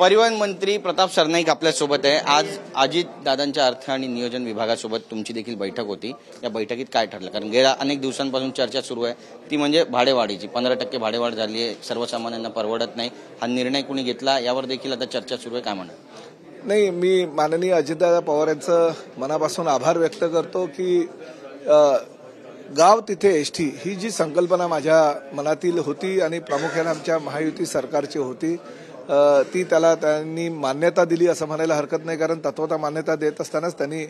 परिवहन मंत्री प्रताप सरनाईक आपल्यासोबत आहे। आज अजित दादांच्या अर्थ आणि नियोजन विभागासोबत तुमची देखील बैठक होती। या बैठकीत काय ठरलं? कारण गेल्या अनेक दिवसांपासून चर्चा सुरू आहे ती म्हणजे भाडेवाढीची। 15% भाडेवाढ झाली आहे, सर्वसामान्यांना परवडत नाही। हा निर्णय कुणी घेतला यावर देखील आता चर्चा सुरू आहे, काय म्हणणं? नाही, मी माननीय अजितदादा पवार यांचं मनापासून आभार व्यक्त करतो की गाव तिथे एसटी ही जी संकल्पना माझ्या मनातील होती आणि प्रामुख्याने आमच्या महायुती सरकारची होती ती त्यांनी मान्यता दिली असं म्हणायला हरकत नाही। कारण तत्वता मान्यता देत असतानाच त्यांनी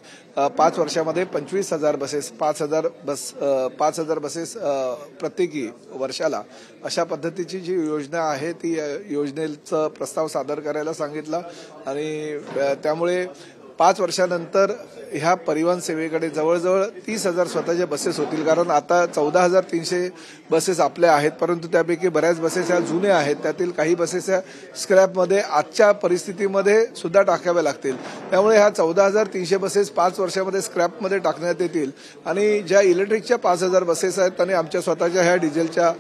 5 वर्षामध्ये 25,000 बसेस 5,000 बसेस प्रत्येकी वर्षाला अशा पद्धतीची जी योजना आहे ती योजनेचा प्रस्ताव सादर करायला सांगितला आणि त्यामुळे 5 वर्षानंतर ह्या परिवहन सेवेकडे जवळजवळ 30,000 स्वतःच्या बसेस होतील। कारण आता 14,300 बसेस आपल्या आहेत, परंतु त्यापैकी बऱ्याच बसेस ह्या जुन्या आहेत। त्यातील काही बसेस ह्या स्क्रॅपमध्ये आजच्या परिस्थितीमध्ये सुद्धा टाकाव्या लागतील। त्यामुळे ह्या 14,300 बसेस 5 वर्षामध्ये स्क्रॅपमध्ये टाकण्यात येतील आणि ज्या इलेक्ट्रिकच्या 5,000 बसेस आहेत त्यांनी आमच्या स्वतःच्या ह्या डिझेलच्या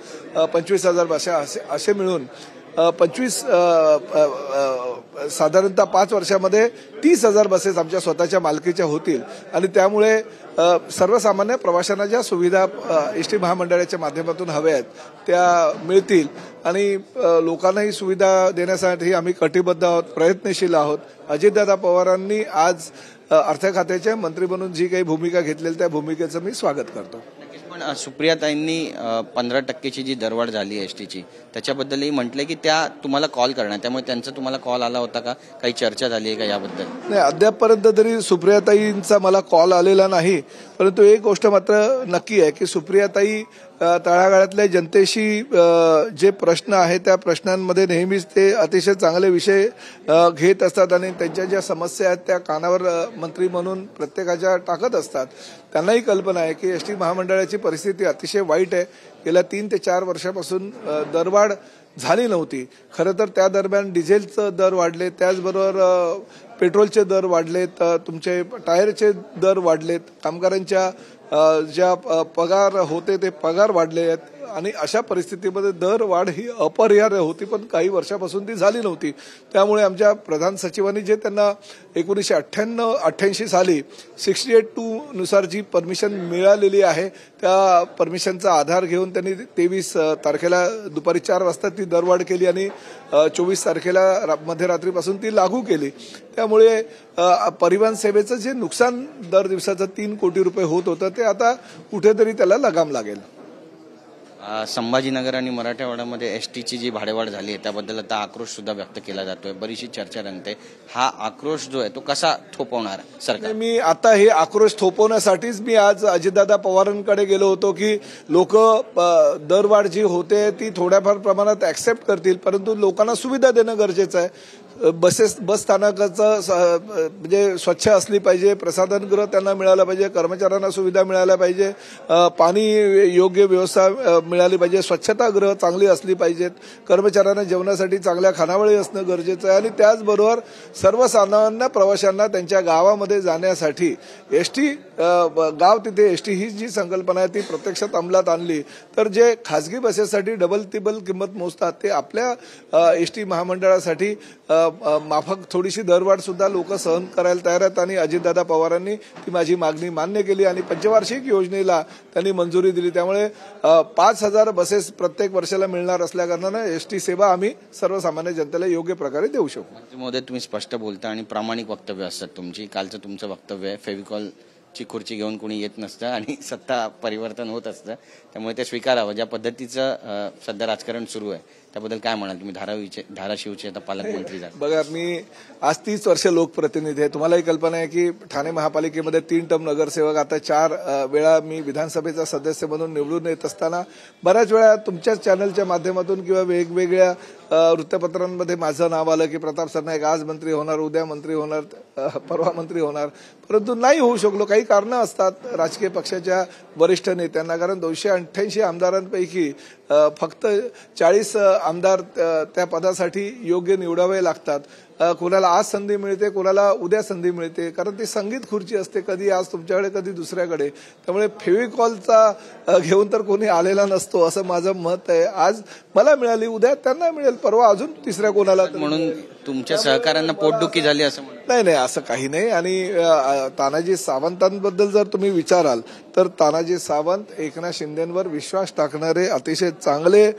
25,000 बसेस असे मिळून साधारणतः 5 वर्षामध्ये 30,000 बसेस आमच्या स्वतःच्या मालकीच्या होतील आणि त्यामुळे सर्वसामान्य प्रवाशांना ज्या सुविधा एसटी महामंडळाच्या माध्यमातून हव्या आहेत त्या मिळतील आणि लोकांना ही सुविधा देण्यासाठी आम्ही कटिबद्ध आहोत, प्रयत्नशील आहोत। अजितदादा पवारांनी आज अर्थ खात्याचे मंत्री म्हणून जी काही भूमिका घेतलेली त्या भूमिकेचं मी स्वागत करतो। पण सुप्रियाताईंनी 15%ची जी दरवाढ झाली आहे एसटीची त्याच्याबद्दलही म्हटले की त्या तुम्हाला कॉल करणार, त्यामुळे त्यांचा तुम्हाला कॉल आला होता का? काही चर्चा झाली आहे का याबद्दल? नाही, अद्यापपर्यंत तरी सुप्रियाताईंचा मला कॉल आलेला नाही, परंतु एक गोष्ट मात्र नक्की आहे की सुप्रियाताई तळागाळातल्या जनतेशी जे प्रश्न आहेत त्या प्रश्नांमध्ये नेहमीच ते अतिशय चांगले विषय घेत असतात आणि त्यांच्या ज्या समस्या आहेत त्या कानावर मंत्री म्हणून प्रत्येकाच्या टाकत असतात। त्यांनाही कल्पना आहे की एसटी महामंडळाची परिस्थिती अतिशय वाईट आहे। गेल्या 3 ते 4 वर्षापासून दरवाढ झाली नव्हती। खरं तर त्या दरम्यान डिझेलचं दर वाढले, त्याचबरोबर पेट्रोलचे दर वाढलेत, तुमचे टायरचे दर वाढलेत, कामगारांच्या ज्या पगार होते ते पगार वाढले आहेत आणि अशा परिस्थितीमध्ये दर वाढ ही अपरिहार्य होती, पण काही वर्षापासून ती झाली नव्हती। त्यामुळे आमच्या प्रधान सचिवांनी जे त्यांना 1988 साली 68(2) नुसार जी परमिशन मिळालेली आहे त्या परमिशनचा आधार घेऊन त्यांनी 23 तारखेला दुपारी 4 वाजता ती दरवाढ केली आणि 24 तारखेला मध्यरात्रीपासून ती लागू केली। त्यामुळे परिवहन सेवेचं जे नुकसान दर दिवसाचं 3 कोटी रुपये होत होतं ते आता कुठेतरी त्याला लगाम लागेल। संभाजीनगर आणि मराठवाड्यामध्ये एसटीची जी भाडेवाढ झाली आहे त्याबद्दल आता आक्रोश सुद्धा व्यक्त केला जातोय, बरीचशी चर्चा रंगते। हा आक्रोश जो आहे तो कसा थोपवणार सरकार? मी आता हे आक्रोश थोपवण्यासाठीच मी आज अजितदादा पवारांकडे गेलो होतो की लोक दरवाढ जी होते ती थोड्याफार प्रमाणात ऍक्सेप्ट करतील, परंतु लोकांना सुविधा देणं गरजेचं आहे। बस स्थानकाचं म्हणजे स्वच्छ असली पाहिजे, प्रसाधनगृह त्यांना मिळालं पाहिजे, कर्मचाऱ्यांना सुविधा मिळाल्या पाहिजे, पाणी योग्य व्यवस्था मिळाली पाहिजे, स्वच्छतागृह चांगली असली पाहिजेत, कर्मचाऱ्यांना जेवणासाठी चांगल्या खानावळी असणं गरजेचं आहे आणि त्याचबरोबर सर्वसामान्य प्रवाशांना त्यांच्या गावामध्ये जाण्यासाठी एसटी गाव तिथे एसटी ही जी संकल्पना आहे ती प्रत्यक्षात अंमलात आणली तर जे खासगी बसेससाठी डबल तिबल किंमत मोजतात ते आपल्या एसटी महामंडळासाठी माफक थोडीशी दरवाढ सुद्धा लोक सहन करायला तयार आहेत आणि अजितदादा पवारांनी ती माझी मागणी मान्य केली आणि पंचवार्षिक योजनेला त्यांनी मंजुरी दिली। त्यामुळे 5,000 बसेस प्रत्येक वर्षाला मिळणार असल्याकारणानं एसटी सेवा आम्ही सर्वसामान्य जनतेला योग्य प्रकारे देऊ शकू। मंत्री महोदय, तुम्ही स्पष्ट बोलता आणि प्रामाणिक वक्तव्य असतात तुमची। कालचं तुमचं वक्तव्य आहे फेविकॉलची खुर्ची घेऊन कोणी येत नसतं आणि सत्ता परिवर्तन होत असतं, त्यामुळे ते स्वीकारावं। ज्या पद्धतीचं सध्या राजकारण सुरू आहे त्याबद्दल काय म्हणाल तुम्ही? धाराशिवचे आता पालकमंत्री झाले। बघा, मी आज 30 वर्ष लोकप्रतिनिधी आहे। तुम्हालाही कल्पना आहे की ठाणे महापालिकेमध्ये 3 टर्म नगरसेवक, आता 4 वेळा मी विधानसभेचा सदस्य म्हणून निवडून येत असताना बऱ्याच वेळा तुमच्याच चॅनलच्या माध्यमातून किंवा वेगवेगळ्या वृत्तपत्रांमध्ये माझं नाव आलं की प्रताप सरनाईक आज मंत्री होणार, उद्या मंत्री होणार, परवा मंत्री होणार, परंतु नाही होऊ शकलो। काही कारणं असतात राजकीय पक्षाच्या वरिष्ठ नेत्यांना, कारण 288 आमदारांपैकी फक्त 40 आमदार त्या पदासाठी योग्य निवडावे लागतात. कोणाला आज संधी मिळते, कोणाला उद्या संधी मिळते, कारण ती संगीत खुर्ची असते, कधी आज तुमच्याकडे कधी दुसऱ्याकडे. त्यामुळे फेविकॉलचा घेऊन तर कोणी आलेला नसतो असं माझं मत आहे. आज मला मिळाली, उद्या त्यांना मिळेल, परवा अजून तिसऱ्या कोणाला. म्हणून तुमच्या सहकाऱ्यांना पोटदुखी झाली असं म्हणतात? नाही, असं काही नाही. आणि तानाजी सावंतांबद्दल जर तुम्ही विचाराल तर तानाजी सावंत एकनाथ शिंदेंवर विश्वास टाकणारे अतिशय चांगले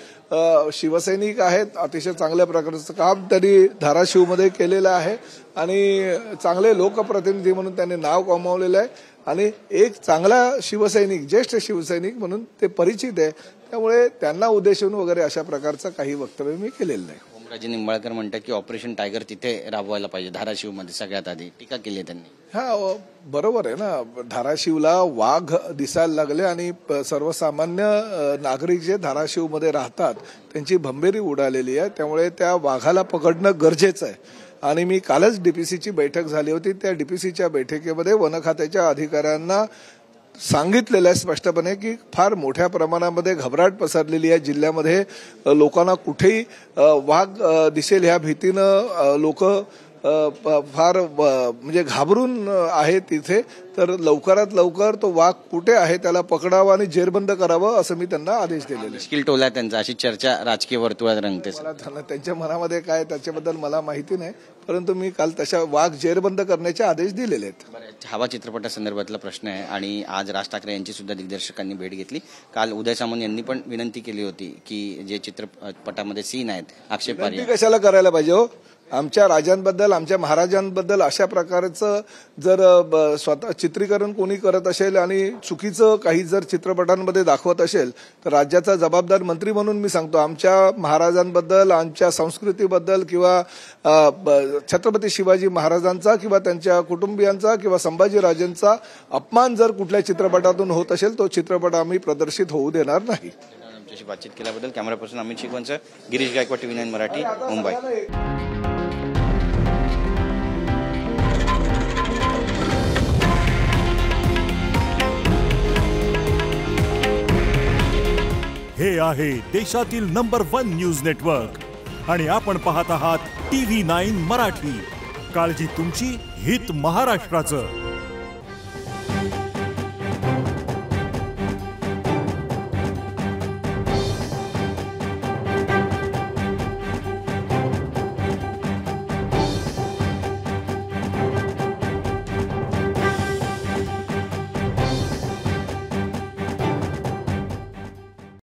शिवसैनिक आहेत. अतिशय चांगल्या प्रकारचं काम त्यांनी धाराशिवमध्ये केलेलं आहे आणि चांगले लोकप्रतिनिधी म्हणून त्यांनी नाव कमावलेलं आहे आणि एक चांगला शिवसैनिक, ज्येष्ठ शिवसैनिक म्हणून ते परिचित आहे. त्यामुळे त्यांना उद्देशून वगैरे अशा प्रकारचं काही वक्तव्य मी केलेलं नाही. ओमराजे निंबाळकर म्हणतात की ऑपरेशन टायगर तिथे राबवायला पाहिजे, धाराशिवमध्ये सगळ्यात आधी. टीका केली आहे त्यांनी. हा, बरोबर आहे ना. धाराशिवला वाघ दिसायला लागले आणि सर्वसामान्य नागरिक जे धाराशिवमध्ये राहतात त्यांची भंबेरी उडालेली आहे. त्यामुळे त्या वाघाला पकडणं गरजेचं आहे. आणि मी कालच डीपीसीची बैठक झाली होती. त्या डीपीसीच्या बैठकीमध्ये वन खात्याच्या अधिकाऱ्यांना सांगितलेलं आहे स्पष्टपणे की फार मोठ्या प्रमाणामध्ये घबराट पसरलेली आहे जिल्ह्यामध्ये. लोकांना कुठेही वाघ दिसेल ह्या भीतीनं लोक फार म्हणजे घाबरून आहे तिथे. तर लवकरात लवकर तो वाघ कुठे आहे त्याला पकडावं आणि जेरबंद करावं असं मी त्यांना आदेश दिलेले. मुश्किल टोला त्यांचा, अशी चर्चा राजकीय वर्तुळात रंगते. त्यांच्या मनामध्ये काय त्याच्याबद्दल मला माहिती नाही, परंतु मी काल तशा वाघ जेरबंद करण्याचे आदेश दिलेले आहेत. हवा चित्रपटासंदर्भातला प्रश्न आहे आणि आज राज ठाकरे यांची सुद्धा दिग्दर्शकांनी भेट घेतली. काल उदय सामंत यांनी पण विनंती केली होती की जे चित्रपटामध्ये सीन आहेत आक्षेपार्ह कशाला करायला पाहिजे हो. आमच्या राजांबद्दल, आमच्या महाराजांबद्दल अशा प्रकारचं जर स्वतः चित्रीकरण कोणी करत असेल आणि चुकीचं काही जर चित्रपटांमध्ये दाखवत असेल तर राज्याचा जबाबदार मंत्री म्हणून मी सांगतो, आमच्या महाराजांबद्दल, आमच्या संस्कृतीबद्दल किंवा छत्रपती शिवाजी महाराजांचा किंवा त्यांच्या कुटुंबियांचा किंवा संभाजीराजांचा अपमान जर कुठल्या चित्रपटातून होत असेल तो चित्रपट आम्ही प्रदर्शित होऊ देणार नाही. आमच्याशी बातचीत केल्याबद्दल कॅमेरा पर्सन अमित शिकवणचं, गिरीश गायकवाड, TV9 मराठी, मुंबई. हे आहे देशातील नंबर 1 न्यूज नेटवर्क आणि आपण पाहत आहात TV9 मराठी. काळजी तुमची, हित महाराष्ट्राचं.